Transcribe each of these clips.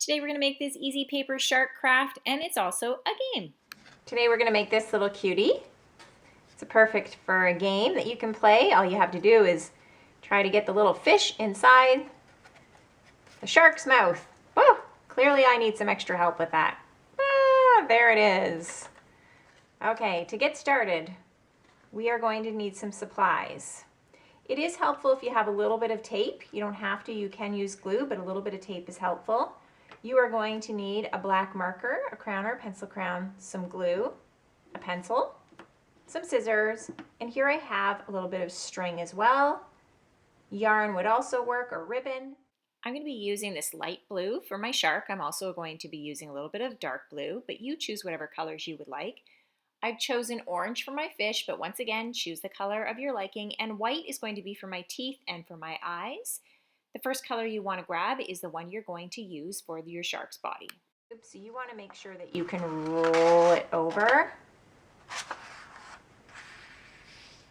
Today we're going to make this easy paper shark craft, and it's also a game. Today we're going to make this little cutie. It's perfect for a game that you can play. All you have to do is try to get the little fish inside the shark's mouth. Oh, clearly I need some extra help with that. There it is. Okay, to get started, we are going to need some supplies. It is helpful if you have a little bit of tape. You don't have to, you can use glue, but a little bit of tape is helpful. You are going to need a black marker, a crayon or a pencil crayon, some glue, a pencil, some scissors, and here I have a little bit of string as well. Yarn would also work, or ribbon. I'm going to be using this light blue for my shark. I'm also going to be using a little bit of dark blue, but you choose whatever colors you would like. I've chosen orange for my fish, but once again, choose the color of your liking, and white is going to be for my teeth and for my eyes. The first color you want to grab is the one you're going to use for your shark's body. So you want to make sure that you can roll it over.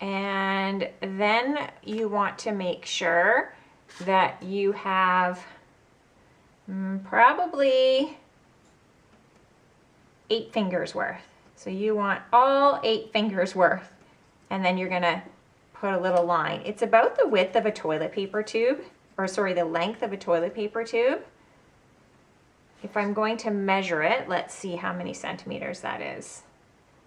And then you want to make sure that you have probably 8 fingers worth. So you want all 8 fingers worth. And then you're going to put a little line. It's about the width of a toilet paper tube. Or sorry, the length of a toilet paper tube. If I'm going to measure it, let's see how many centimeters that is.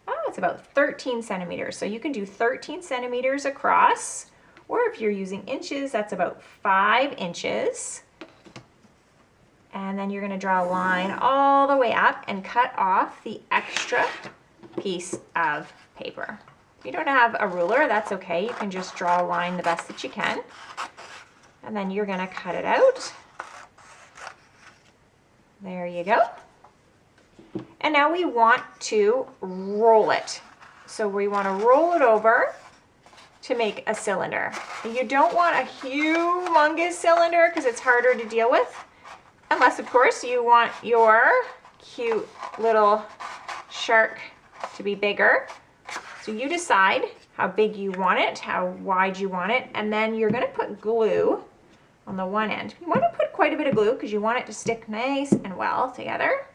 Oh, it's about 13 centimeters. So you can do 13 centimeters across, or if you're using inches, that's about 5 inches. And then you're going to draw a line all the way up and cut off the extra piece of paper. If you don't have a ruler, that's okay. You can just draw a line the best that you can. And then you're going to cut it out. There you go. And now we want to roll it. So we want to roll it over to make a cylinder. You don't want a humongous cylinder because it's harder to deal with. Unless, of course, you want your cute little shark to be bigger. So you decide how big you want it, how wide you want it, and then you're going to put glue on the one end. You want to put quite a bit of glue because you want it to stick nice and well together.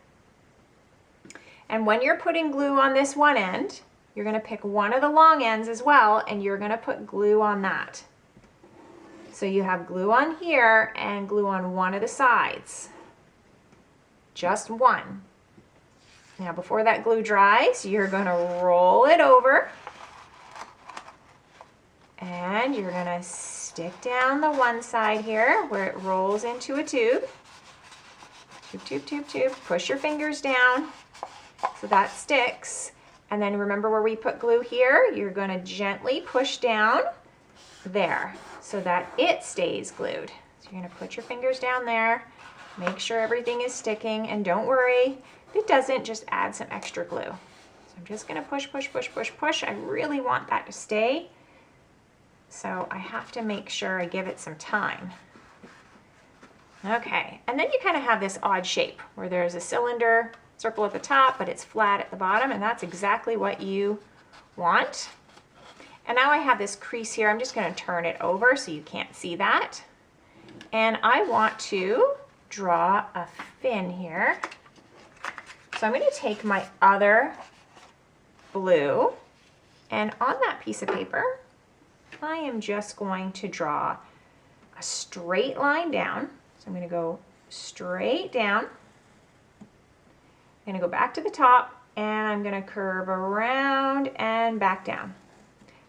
And when you're putting glue on this one end, you're going to pick one of the long ends as well, and you're going to put glue on that. So you have glue on here and glue on one of the sides. Just one. Now before that glue dries, you're going to roll it over. And you're going to stick down the one side here where it rolls into a tube. Tube, tube, tube, tube. Push your fingers down so that sticks. And then remember where we put glue here? You're going to gently push down there so that it stays glued. So you're going to put your fingers down there. Make sure everything is sticking. And don't worry, if it doesn't, just add some extra glue. So I'm just going to push, push, push, push, push. I really want that to stay. So I have to make sure I give it some time. Okay, and then you kind of have this odd shape where there's a cylinder circle at the top, but it's flat at the bottom, and that's exactly what you want. And now I have this crease here. I'm just going to turn it over so you can't see that. And I want to draw a fin here. So I'm going to take my other blue, and on that piece of paper, I am just going to draw a straight line down. So I'm going to go straight down. I'm going to go back to the top, and I'm going to curve around and back down.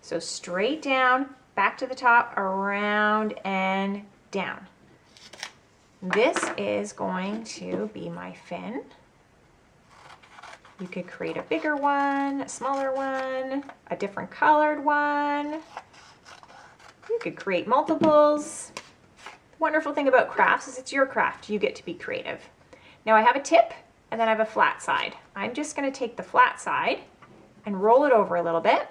So straight down, back to the top, around and down. This is going to be my fin. You could create a bigger one, a smaller one, a different colored one. You could create multiples. The wonderful thing about crafts is it's your craft. You get to be creative. Now I have a tip and then I have a flat side. I'm just going to take the flat side and roll it over a little bit,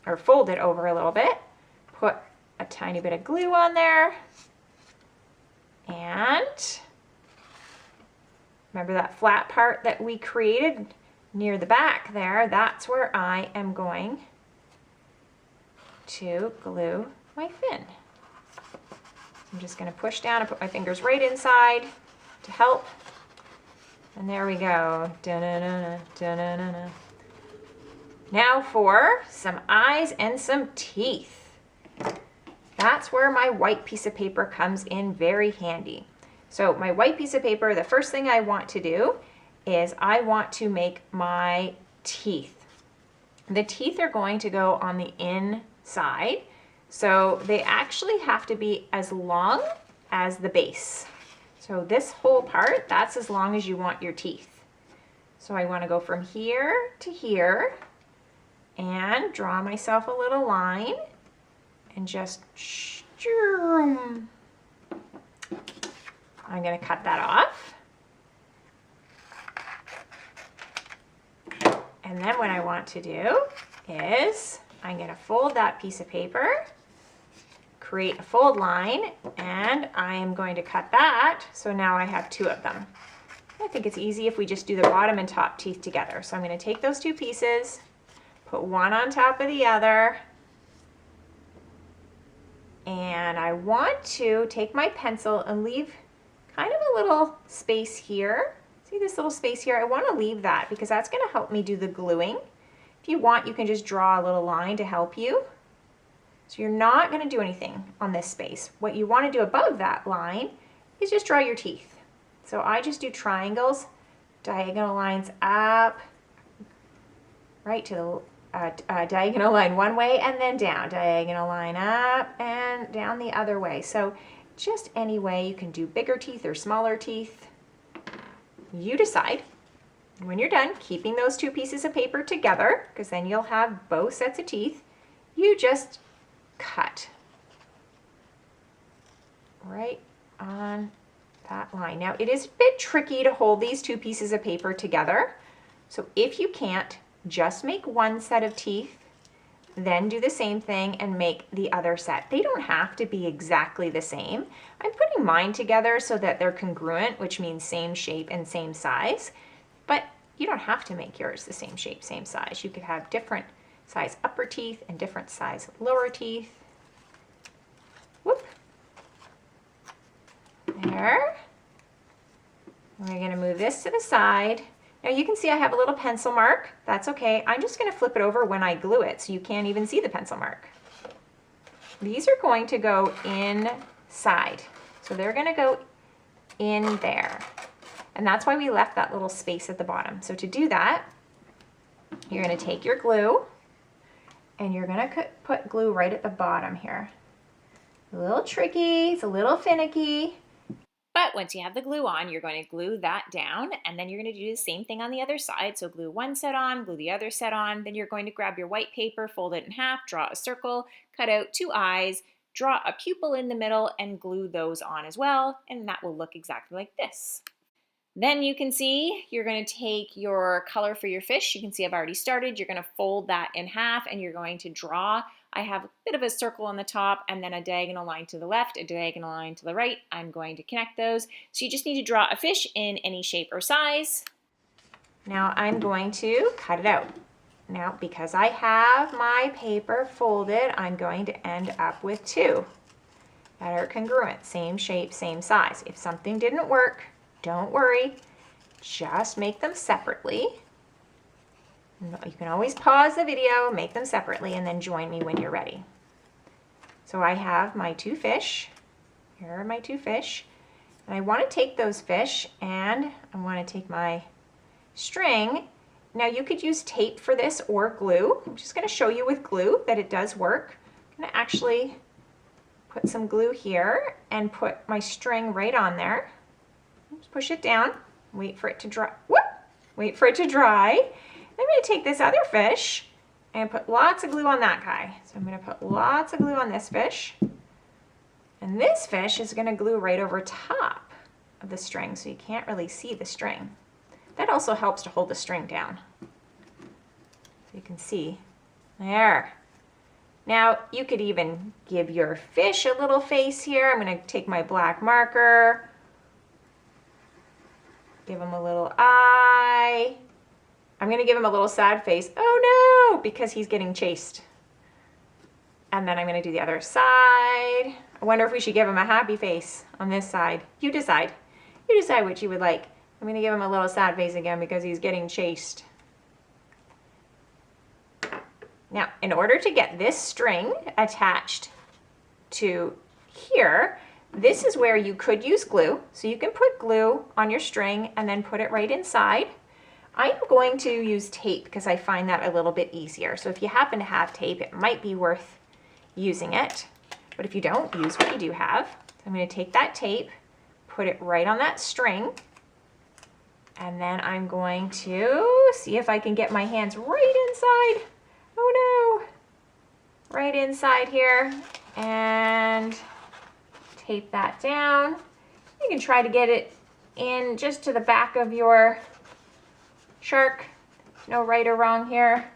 or fold it over a little bit. Put a tiny bit of glue on there. And remember that flat part that we created near the back there? That's where I am going to glue my fin. I'm just going to push down and put my fingers right inside to help. And there we go. Da-na-na-na, da-na-na-na. Now for some eyes and some teeth. That's where my white piece of paper comes in very handy. So my white piece of paper, the first thing I want to do is I want to make my teeth. The teeth are going to go on the inside, so they actually have to be as long as the base. So this whole part, that's as long as you want your teeth. So I want to go from here to here and draw myself a little line and just I'm going to cut that off. And then what I want to do is I'm going to fold that piece of paper, create a fold line, and I am going to cut that. So now I have two of them. I think it's easy if we just do the bottom and top teeth together. So I'm going to take those two pieces, put one on top of the other, and I want to take my pencil and leave kind of a little space here. See this little space here? I want to leave that because that's going to help me do the gluing. If you want, you can just draw a little line to help you. So you're not going to do anything on this space. What you want to do above that line is just draw your teeth. So I just do triangles, diagonal lines up, right to the diagonal line one way and then down, diagonal line up and down the other way. So just any way. You can do bigger teeth or smaller teeth. You decide. When you're done keeping those two pieces of paper together, because then you'll have both sets of teeth, you just cut right on that line. Now it is a bit tricky to hold these two pieces of paper together. So if you can't, just make one set of teeth, then do the same thing and make the other set. They don't have to be exactly the same. I'm putting mine together so that they're congruent, which means same shape and same size, but you don't have to make yours the same shape, same size. You could have different size upper teeth and different size lower teeth. Whoop. There. We're going to move this to the side. Now you can see I have a little pencil mark. That's okay. I'm just going to flip it over when I glue it so you can't even see the pencil mark. These are going to go inside. So they're going to go in there. And that's why we left that little space at the bottom. So to do that, you're going to take your glue and you're going to put glue right at the bottom here. A little tricky, it's a little finicky. But once you have the glue on, you're going to glue that down, and then you're going to do the same thing on the other side. So glue one set on, glue the other set on, then you're going to grab your white paper, fold it in half, draw a circle, cut out two eyes, draw a pupil in the middle, and glue those on as well, and that will look exactly like this. Then you can see you're going to take your color for your fish. You can see I've already started. You're going to fold that in half, and you're going to draw. I have a bit of a circle on the top and then a diagonal line to the left, a diagonal line to the right. I'm going to connect those. So you just need to draw a fish in any shape or size. Now I'm going to cut it out. Now because I have my paper folded, I'm going to end up with two that are congruent, same shape, same size. If something didn't work, don't worry, just make them separately. You can always pause the video, make them separately, and then join me when you're ready. So I have my two fish. Here are my two fish. And I want to take those fish and I want to take my string. Now you could use tape for this or glue. I'm just going to show you with glue that it does work. I'm going to actually put some glue here and put my string right on there. Just push it down, wait for it to dry. Whoop! Wait for it to dry. I'm going to take this other fish and put lots of glue on that guy. So I'm going to put lots of glue on this fish. And this fish is going to glue right over top of the string so you can't really see the string. That also helps to hold the string down. So you can see. There. Now you could even give your fish a little face here. I'm going to take my black marker. Give him a little eye. I'm going to give him a little sad face. Oh no, because he's getting chased. And then I'm going to do the other side. I wonder if we should give him a happy face on this side. You decide. You decide what you would like. I'm gonna give him a little sad face again because he's getting chased. Now, in order to get this string attached to here, this is where you could use glue. So you can put glue on your string and then put it right inside. I'm going to use tape because I find that a little bit easier. So if you happen to have tape, it might be worth using it. But if you don't, use what you do have. So I'm going to take that tape, put it right on that string, and then I'm going to see if I can get my hands right inside. Oh no! Right inside here, and tape that down. You can try to get it in just to the back of your shark. No right or wrong here.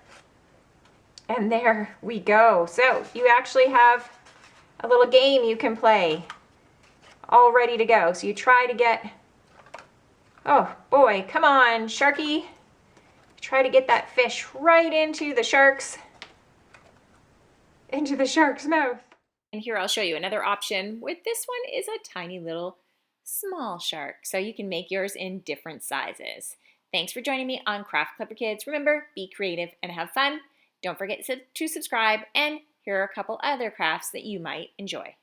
And there we go. So you actually have a little game you can play all ready to go. So you try to get, oh boy, come on, Sharky. Try to get that fish right into the shark's mouth. And here I'll show you another option with this one is a tiny little small shark. So you can make yours in different sizes. Thanks for joining me on Craft Clipper Kids. Remember, be creative and have fun. Don't forget to subscribe, and here are a couple other crafts that you might enjoy.